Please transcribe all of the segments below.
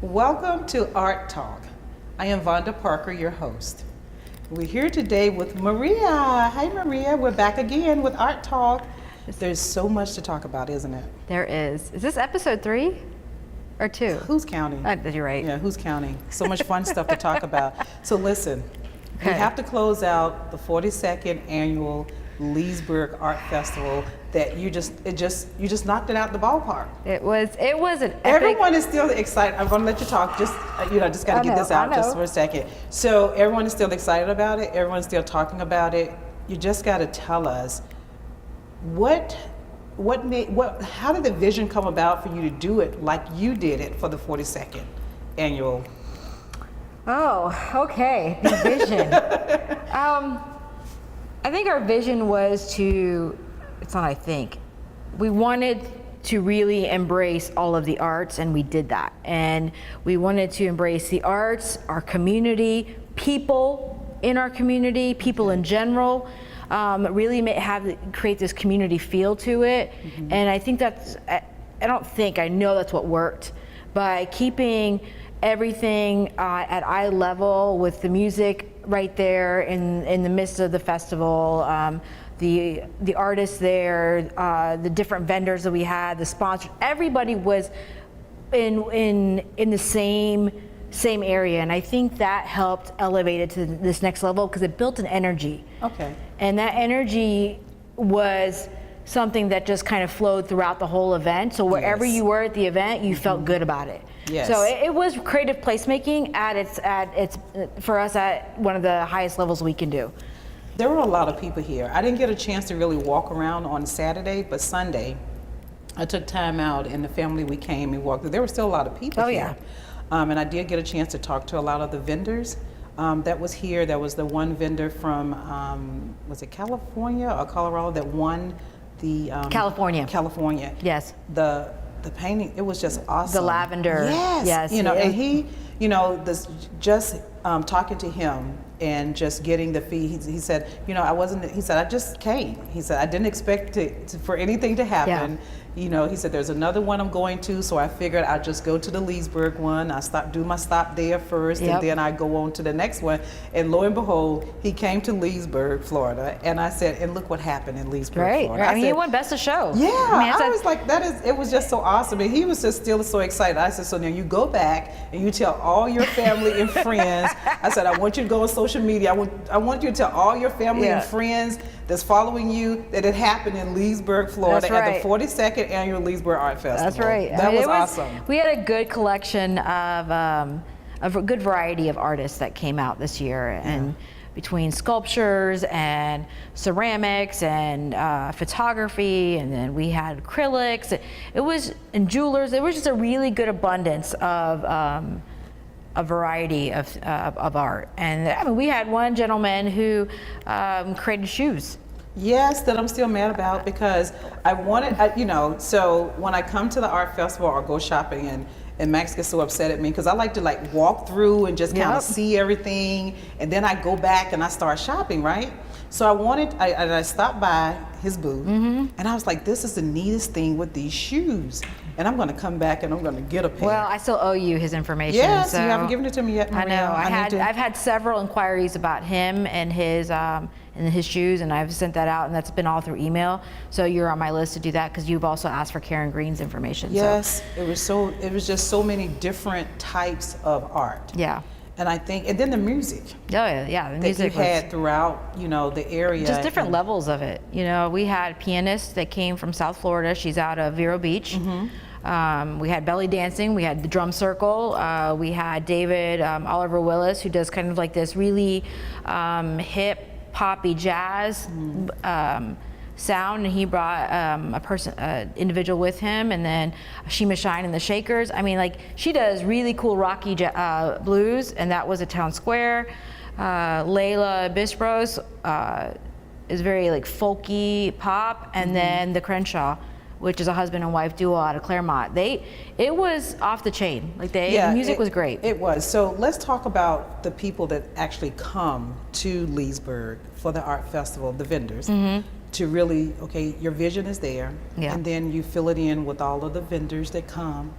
Welcome to Art Talk. I am Vonda Parker, your host. We're here today with Maria. Hi, Maria. We're back again with Art Talk. There's so much to talk about, isn't it? There is. Is this episode 3 or 2? Who's counting? You're right. Yeah, who's counting? So much fun stuff to talk about. So listen, we Okay. have to close out the 42nd annual Leesburg Art Festival that you just knocked it out the ballpark. It was an epic. Everyone is still excited. I'm going to let you talk. Just just got to get this out just for a second. So everyone is still excited about it. Everyone's still talking about it. You just got to tell us how did the vision come about for you to do it like you did it for the 42nd annual? Oh, okay. The vision. I think our vision was we wanted to really embrace all of the arts, and we did that. And we wanted to embrace the arts, our community, people in our community, people in general, really create this community feel to it. Mm-hmm. And I think I know that's what worked. By keeping everything at eye level with the music right there in the midst of the festival, the artists there, the different vendors that we had, the sponsors, everybody was in the same area, and I think that helped elevate it to this next level because it built an energy. Okay. And that energy was something that just kind of flowed throughout the whole event. So wherever you were at the event, you felt good about it. Yes. So it was creative placemaking at its for us at one of the highest levels we can do. There were a lot of people here. I didn't get a chance to really walk around on Saturday, but Sunday, I took time out and the family, we came and walked through. There were still a lot of people here. Yeah. And I did get a chance to talk to a lot of the vendors that was here. There was the one vendor from, was it California or Colorado that won the... California. California. Yes. The painting, it was just awesome. The lavender. Yes. And he, talking to him and just getting the fee, he said, I just came. He said, I didn't expect for anything to happen. Yeah. He said, there's another one I'm going to, so I figured I'd just go to the Leesburg one. I do my stop there first, and then I go on to the next one. And lo and behold, he came to Leesburg, Florida, and I said, and look what happened in Leesburg, Florida. Right. He won Best of Show. Yeah, I was like, it was just so awesome. And he was just still so excited. I said, so now you go back and you tell all your family and friends. I said, I want you to go on social media. I want you to tell all your family and friends that's following you that it happened in Leesburg, Florida at the 42nd annual Leesburg Art Festival. That's right. That was awesome. We had a good collection of a good variety of artists that came out this year, and between sculptures and ceramics and photography, and then we had acrylics. And jewelers. It was just a really good abundance of a variety of art. And we had one gentleman who created shoes. Yes, that I'm still mad about because I wanted, so when I come to the art festival or go shopping and Max gets so upset at me because I like to walk through and just kind of see everything, and then I go back and I start shopping, right? So I stopped by his booth, and I was like, this is the neatest thing with these shoes. And I'm going to come back and I'm going to get a pair. Well, I still owe you his information. Yes, so you haven't given it to me yet, Maria. I know. I've had several inquiries about him and his shoes, and I've sent that out, and that's been all through email. So you're on my list to do that because you've also asked for Karen Green's information. Yes, it was just so many different types of art. Yeah. And and then the music. Oh yeah, the music that you had throughout, the area. Just different levels of it. We had pianists that came from South Florida. She's out of Vero Beach. Mm-hmm. We had belly dancing. We had the drum circle. We had David Oliver Willis, who does kind of like this really hip poppy jazz sound, and he brought individual with him, and then Shima Shine and the Shakers. She does really cool rocky blues, and that was at Town Square. Layla Bispros is very folky pop, and then the Crenshaw, which is a husband and wife duo out of Claremont. It was off the chain. The music was great. It was. So let's talk about the people that actually come to Leesburg for the art festival, the vendors. Mm-hmm. To really, your vision is there, and then you fill it in with all of the vendors that come,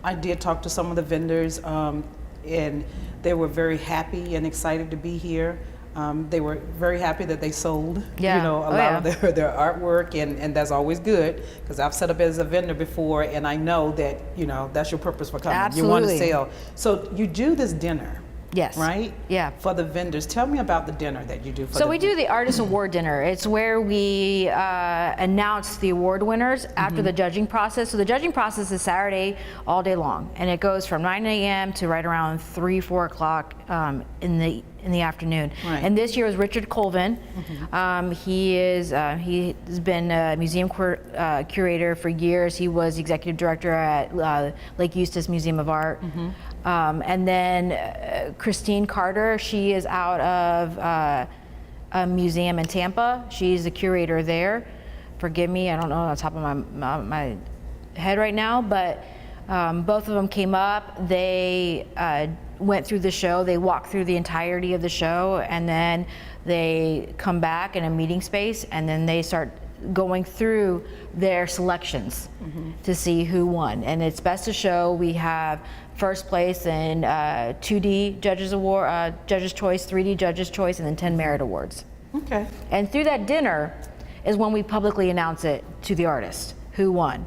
I did talk to some of the vendors, and they were very happy and excited to be here. They were very happy that they sold, Yeah. a lot of their artwork, and that's always good because I've set up as a vendor before, and I know that that's your purpose for coming. You want to Absolutely. sell. So you do this dinner. Yes. Right? Yeah. For the vendors. Tell me about the dinner that you do for So we do the Artist Award Dinner. It's where we announce the award winners after the judging process. So the judging process is Saturday all day long, and it goes from 9 a.m. to right around 3, 4 o'clock in the afternoon. Right. And this year was Richard Colvin. He has been a museum curator for years. He was the executive director at Lake Eustis Museum of Art. And then Christine Carter, she is out of a museum in Tampa. She's the curator there. Forgive me, I don't know on top of my head right now, but both of them came up. They went through the show. They walked through the entirety of the show, and then they come back in a meeting space, and then they start going through their selections to see who won. And it's Best of Show. We have first place in 2D Judges Award, Judges Choice, 3D Judges Choice, and then 10 Merit Awards. Okay. And through that dinner is when we publicly announce it to the artist who won.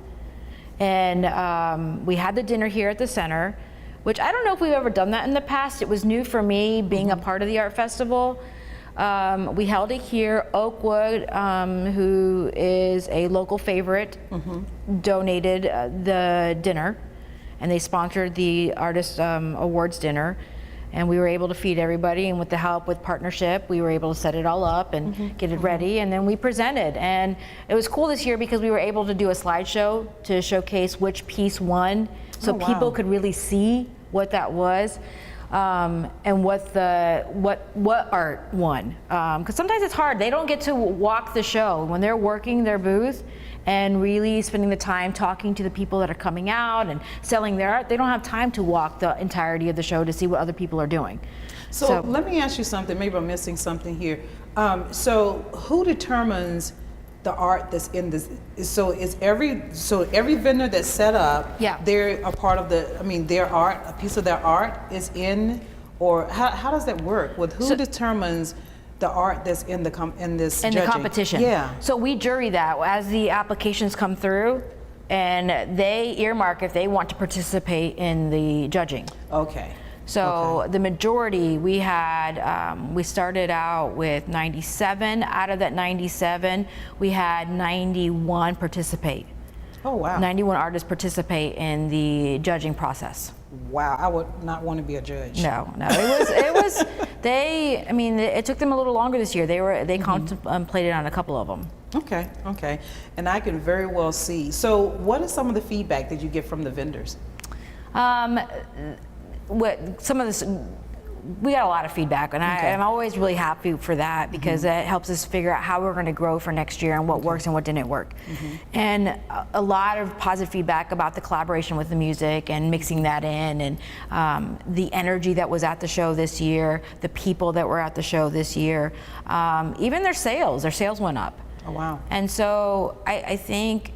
And we had the dinner here at the center, which I don't know if we've ever done that in the past. It was new for me being a part of the art festival. We held it here. Oakwood, who is a local favorite, donated the dinner, and they sponsored the Artist Awards dinner. And we were able to feed everybody, and with the help with partnership, we were able to set it all up and get it ready, and then we presented. And it was cool this year because we were able to do a slideshow to showcase which piece won, so people could really see what that was. And what art won, because sometimes it's hard. They don't get to walk the show when they're working their booth and really spending the time talking to the people that are coming out and selling their art. They don't have time to walk the entirety of the show to see what other people are doing. So let me ask you something. Maybe I'm missing something here. So who determines the art that's in this? So every vendor that's set up, they're a part of their art, a piece of their art is in, or how does that work? With who determines the art that's in the judging? Competition? Yeah. So we jury that as the applications come through, and they earmark if they want to participate in the judging. Okay. So the majority we had, we started out with 97. Out of that 97, we had 91 participate. Oh wow. 91 artists participate in the judging process. Wow, I would not want to be a judge. No, it was, it took them a little longer this year. They contemplated on a couple of them. Okay, and I can very well see. So what is some of the feedback that you get from the vendors? We got a lot of feedback, and I'm always really happy for that because it helps us figure out how we're going to grow for next year and what works and what didn't work. And a lot of positive feedback about the collaboration with the music and mixing that in, and the energy that was at the show this year, the people that were at the show this year, even their sales went up. Oh wow. And so I think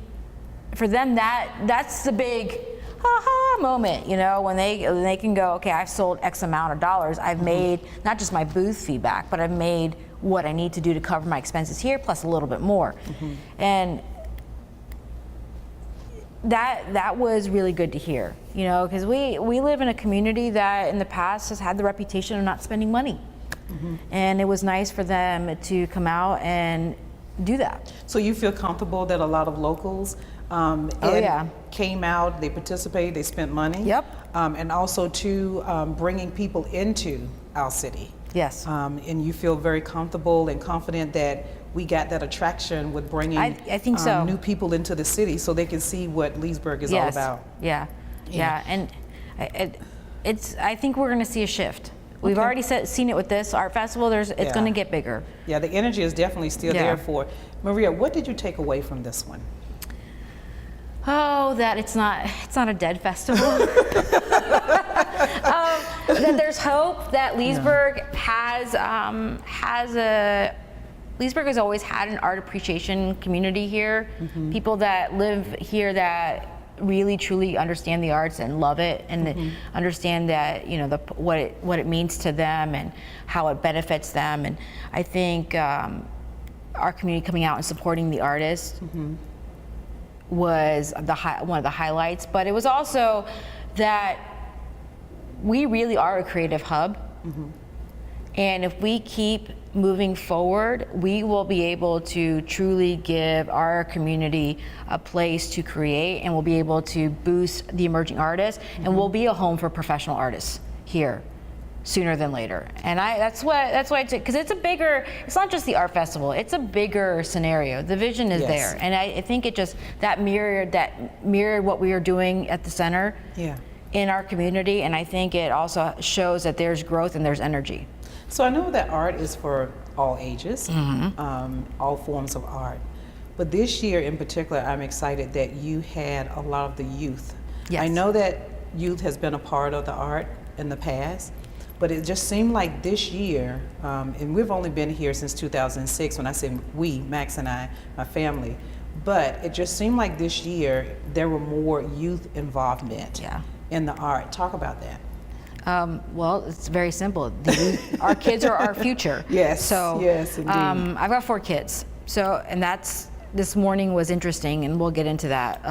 for them that's the big aha moment, when they can go, okay, I've sold X amount of dollars. I've made not just my booth feedback, but I've made what I need to do to cover my expenses here, plus a little bit more. And that was really good to hear, because we live in a community that in the past has had the reputation of not spending money. And it was nice for them to come out and do that. So you feel comfortable that a lot of locals came out, they participated, they spent money. Yep. And also bringing people into our city. Yes. And you feel very comfortable and confident that we got that attraction with bringing I think so. New people into the city so they can see what Leesburg is all about. Yeah. And I think we're going to see a shift. We've already seen it with this art festival. It's going to get bigger. Yeah, the energy is definitely still there for it. Maria, what did you take away from this one? Oh, that it's not a dead festival. That there's hope. That Leesburg Leesburg has always had an art appreciation community here. People that live here that really truly understand the arts and love it, and understand that, you know, what it means to them and how it benefits them. And I think our community coming out and supporting the artists was one of the highlights. But it was also that we really are a creative hub. And if we keep moving forward, we will be able to truly give our community a place to create, and we'll be able to boost the emerging artists, and we'll be a home for professional artists here sooner than later. And that's why I took, because it's not just the art festival, it's a bigger scenario. The vision is there. And I think it just, that mirrored what we are doing at the center in our community. And I think it also shows that there's growth and there's energy. So I know that art is for all ages, all forms of art. But this year in particular, I'm excited that you had a lot of the youth. Yes. I know that youth has been a part of the art in the past, but it just seemed like this year, and we've only been here since 2006, when I say we, Max and I, my family, but it just seemed like this year there were more youth involvement in the art. Talk about that. Well, it's very simple. Our kids are our future. Yes. So, yes, indeed. I've got 4 kids. So, and this morning was interesting, and we'll get into that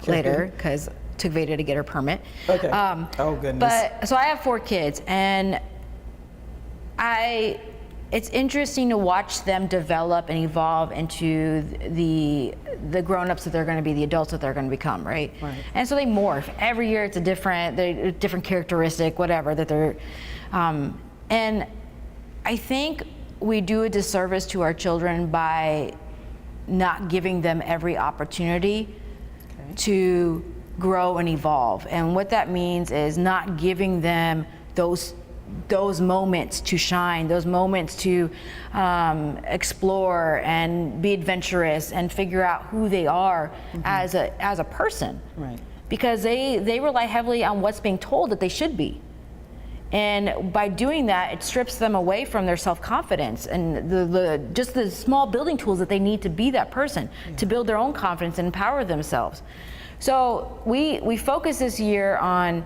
later, because it took Veda to get her permit. Okay. Oh goodness. But so I have 4 kids, and it's interesting to watch them develop and evolve into the grown-ups that they're going to be, the adults that they're going to become, right? And so they morph. Every year it's a different characteristic, whatever, that they're, and I think we do a disservice to our children by not giving them every opportunity to grow and evolve. And what that means is not giving them those moments to shine, those moments to explore and be adventurous and figure out who they are as a person. Right. Because they rely heavily on what's being told that they should be. And by doing that, it strips them away from their self-confidence and just the small building tools that they need to be that person, to build their own confidence and empower themselves. So we focus this year on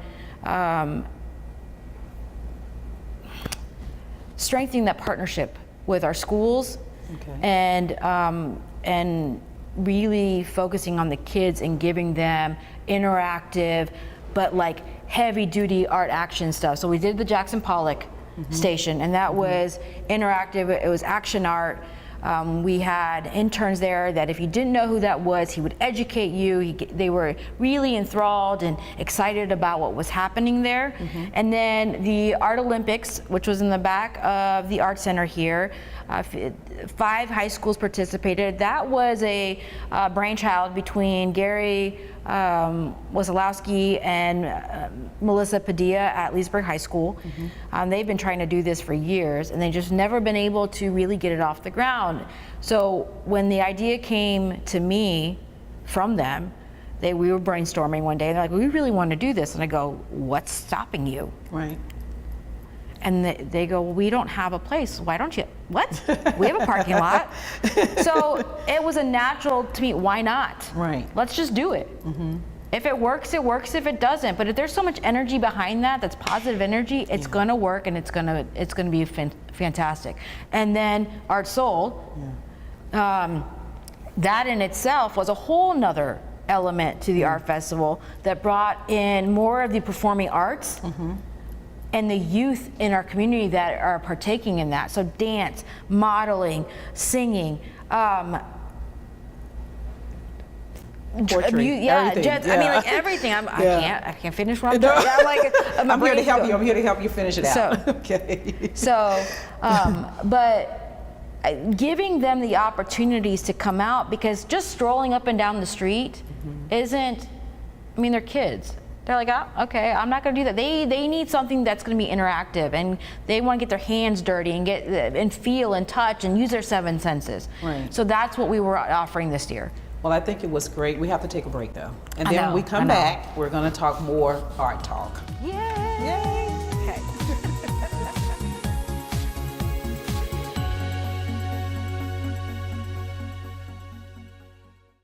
strengthening that partnership with our schools, and really focusing on the kids and giving them interactive, but like heavy duty art action stuff. So we did the Jackson Pollock station, and that was interactive. It was action art. We had interns there that if you didn't know who that was, he would educate you. They were really enthralled and excited about what was happening there. And then the Art Olympics, which was in the back of the Art Center here, 5 high schools participated. That was a brainchild between Gary Wasilowski and Melissa Padilla at Leesburg High School. They've been trying to do this for years, and they've just never been able to really get it off the ground. So when the idea came to me from them, we were brainstorming one day, and they're like, we really want to do this. And I go, what's stopping you? Right. And they go, well, we don't have a place. Why don't you? What? We have a parking lot. So it was a natural to me, why not? Right. Let's just do it. If it works, it works. If it doesn't, but if there's so much energy behind that's positive energy, it's gonna work, and it's gonna be fantastic. And then Art Soul, that in itself was a whole nother element to the art festival that brought in more of the performing arts. And the youth in our community that are partaking in that. So dance, modeling, singing, poetry, everything. I mean, like everything. I can't finish what I'm doing. I'm here to help you. I'm here to help you finish it out. Okay. So, but giving them the opportunities to come out, because just strolling up and down the street isn't, I mean, they're kids. They're like, oh, okay, I'm not going to do that. They need something that's going to be interactive, and they want to get their hands dirty and feel and touch and use their 7 senses. Right. So that's what we were offering this year. Well, I think it was great. We have to take a break though, and then when we come back, we're going to talk more art talk. Yay!